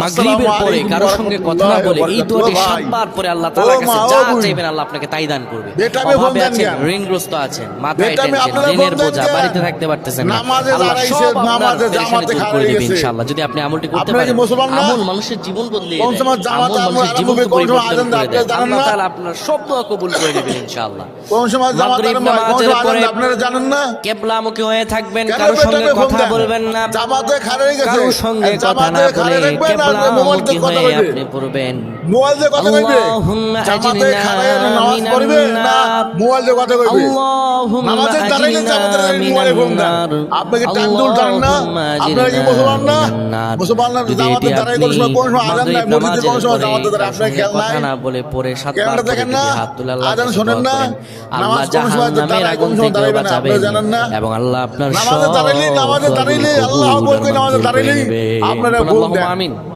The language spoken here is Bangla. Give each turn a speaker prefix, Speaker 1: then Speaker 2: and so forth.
Speaker 1: মাগরিবের পরে কারো সঙ্গে কথা না বলে এই দোয়াটি 7 বার পরে আল্লাহ তাআলার কাছে যা চাইবেন আল্লাহ আপনাকে তাই দান করবে। অভাবে আছেন, ঋণগ্রস্ত আছেন, মাথায় টেনশন, ঋণের বোঝা, বাড়িতে থাকতে পারতেছেন না, আল্লাহ সব আপনার পেরেশানি দূর করে দিবেন ইনশাআল্লাহ। যদি আপনি আমলটি করতে পারেন, আমল মানুষের জীবন বদলে দেয়, আমল মানুষের জীবনকে পরিবর্তন করে দেয়। আল্লাহ তাআলা আপনার সব দোয়া কবুল করে নেবেন ইনশাআল্লাহ।
Speaker 2: কোন সময়
Speaker 1: মাগরিব নামাজের পরে
Speaker 2: আপনারা জানেন না,
Speaker 1: কিবলামুখী হয়ে থাকবেন, কারো সঙ্গে কথা বলবেন না,
Speaker 2: জামাতে খাড়া হয়ে গেছে,
Speaker 1: কারো সঙ্গে কথা না বলে কিবলামুখী হয়ে আপনি পড়বেন
Speaker 2: মোবাইল দিয়ে কথা কইবে, জামাতে খাড়া হয়ে নামাজ পড়বে না মোবাইল দিয়ে কথা কইবে, নামাজের দাঁড়াইলে জামাতে মোবাইলে ফোন দেন। আপনাকে টাইম দূর জানেন না, আপনারা কি মুসলমান না? মুসলমান না জামাতে দাঁড়াই কোন সময় আযান নাই, মসজিদে কোন সময় জামাতে দাঁড়ায় আপনারা খেয়াল নাই,
Speaker 1: কথা না বলে পড়ে 7 বার
Speaker 2: দেখেন না,
Speaker 1: হাত তুলে আল্লাহ
Speaker 2: আযান শুনেন না,
Speaker 1: আল্লাহ জাহান্নামের আগুন থেকে বাঁচাবেন এবং আল্লাহ আপনার
Speaker 2: নামাজে দাঁড়াইলে আল্লাহ আকবার কই নামাজে দাঁড়াইলে আপনারা বলবেন আমিন।